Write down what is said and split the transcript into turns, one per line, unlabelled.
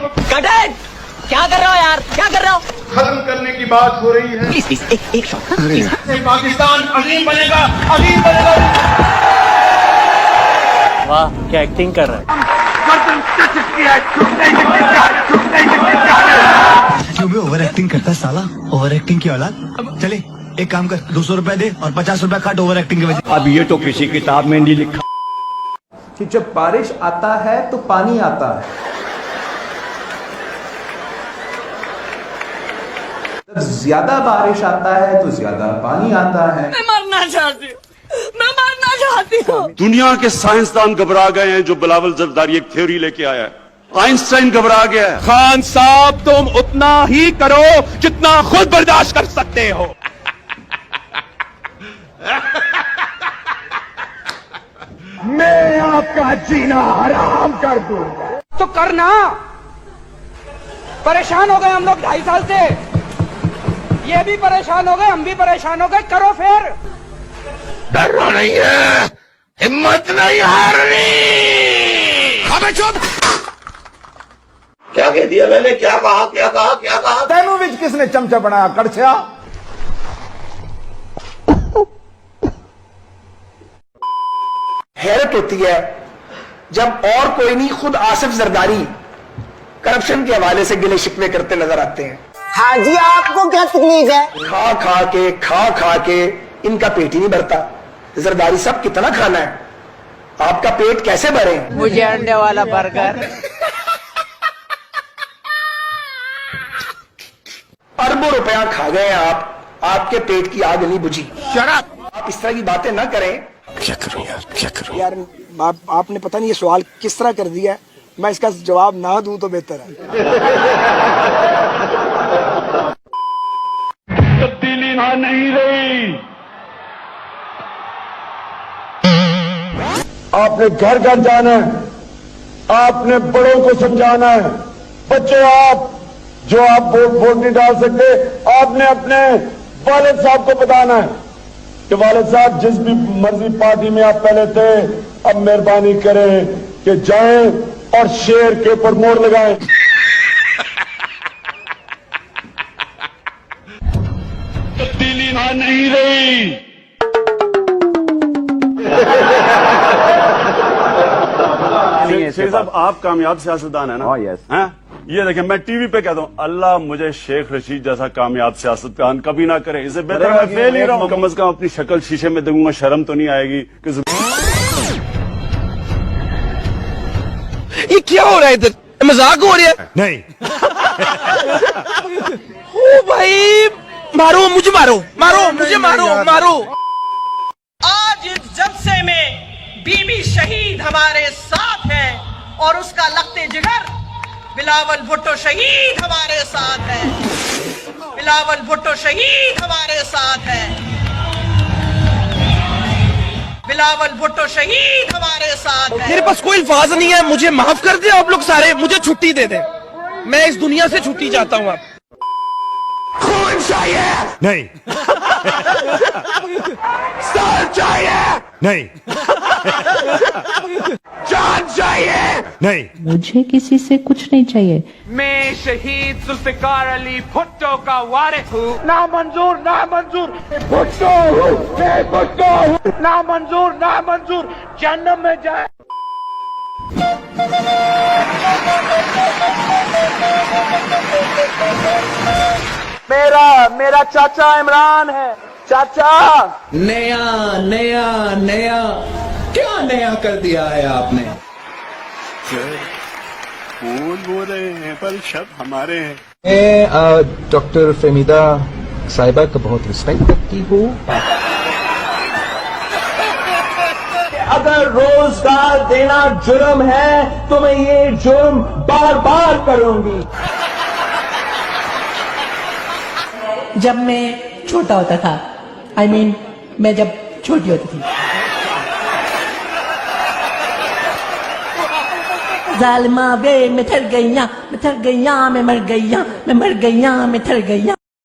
Cut it! क्या कर रहे हो यार, क्या कर रहे हो?
खत्म करने की बात हो रही है।
प्लीज प्लीज एक शॉट प्लीज।
पाकिस्तान अजीम बनेगा, अजीम बनेगा।
वाह क्या एक्टिंग कर रहा है।
क्यों भी ओवर एक्टिंग करता है साला, ओवर एक्टिंग की औलाद। चले एक काम कर, 200 रुपए दे और 50 रुपए काट ओवर एक्टिंग के वजह।
अब ये तो किसी किताब में नहीं लिखा
कि जब बारिश आता है तो पानी आता है, जब ज्यादा बारिश आता है तो ज्यादा पानी आता है।
मैं मरना चाहती हूँ, मैं मरना चाहती हूँ।
दुनिया के साइंसदान घबरा गए हैं जो बिलावल जरदारी एक थ्योरी लेके आया है। आइंस्टाइन घबरा गया है।
खान साहब तुम उतना ही करो जितना खुद बर्दाश्त कर सकते हो। मैं आपका जीना हराम कर दूंगा।
तो करना। परेशान हो गए हम लोग 2.5 साल से, ये भी परेशान हो गए, हम भी परेशान हो गए। करो फिर।
डरना नहीं है, हिम्मत नहीं हारनी। अबे चुप।
क्या कह दिया मैंने? क्या कहा क्या कहा क्या कहा?
तेनू विच किसने चमचा बनाया कड़छा?
हैरत होती है जब और कोई नहीं खुद आसिफ जरदारी करप्शन के हवाले से गिले शिकवे करते नजर आते हैं।
हाँ जी, आपको क्या तकलीफ है?
खा खा के इनका पेट ही नहीं भरता। जरदारी साहब कितना खाना है, आपका पेट कैसे भरे?
मुझे अंडे वाला बर्गर।
अरबों रुपया खा गए आप, आपके पेट की आग नहीं बुझी। आप इस तरह की बातें ना करें।
क्या करूं यार, क्या करूं
यार आपने पता नहीं ये सवाल किस तरह कर दिया है, मैं इसका जवाब ना दूं तो बेहतर है।
तब्दीली ना नहीं रही। आपने घर घर जाना है, आपने बड़ों को समझाना है। बच्चों, आप जो आप वोट नहीं डाल सकते, आपने अपने वालिद साहब को बताना है कि वालिद साहब जिस भी मर्जी पार्टी में आप पहले थे, अब मेहरबानी करें कि जाएं और शेर के ऊपर मोड़ लगाएं। तब्दीली ना नहीं रही।
शेख साहब आप कामयाब सियासतदान है ना? यस। हैं? ये देखें, मैं टीवी पे कहता हूँ, अल्लाह मुझे शेख रशीद जैसा कामयाब सियासतदान कभी ना करे। इससे बेहतर मैं फेल ही रहा हूँ। कम से कम अपनी शक्ल शीशे में देखूंगा, शर्म तो नहीं आएगी कि
ये क्या हो रहा है इधर? मजाक हो रहा है?
नहीं।
ओ भाई, मारो मुझे, मारो मारो मुझे, मारो मारो।
आज इस जलसे में बीबी शहीद हमारे साथ है और उसका लखते जिगर बिलावल भुट्टो शहीद हमारे साथ है। बिलावल भुट्टो शहीद हमारे साथ है। बिलावल भुट्टो शहीद हमारे साथ है।
मेरे पास कोई अल्फाज नहीं है, मुझे माफ कर दे आप लोग सारे, मुझे छुट्टी दे दे, मैं इस दुनिया से छुट्टी चाहता हूँ। आप खून चाहिए?
नहीं।
सर चाहिए?
नहीं।
जान चाहिए?
नहीं।
मुझे किसी से कुछ नहीं चाहिए।
मैं शहीद जुल्फिकार अली भुट्टो का वारिस हूँ। ना मंजूर, ना मंजूर।
भुट्टो हूँ, मैं भुट्टो हूँ।
ना मंजूर, ना मंजूर। जन्नत में जाए।
मेरा चाचा इमरान है। चाचा
नया नया नया क्या नया कर दिया है आपने?
कौन बोल रहे हैं? पर शब्द हमारे हैं।
मैं डॉक्टर फहमीदा साहिबा का बहुत रिस्पेक्ट करती हूँ। अगर रोजगार देना जुर्म है तो मैं ये जुर्म बार बार करूंगी।
जब मैं छोटा होता था, I mean, मैं जब छोटी होती थी, जालिमा वे मैं थर गईया, मैं थर गईया, मैं मर गईया, मैं मर गईया, मैं थर गईया।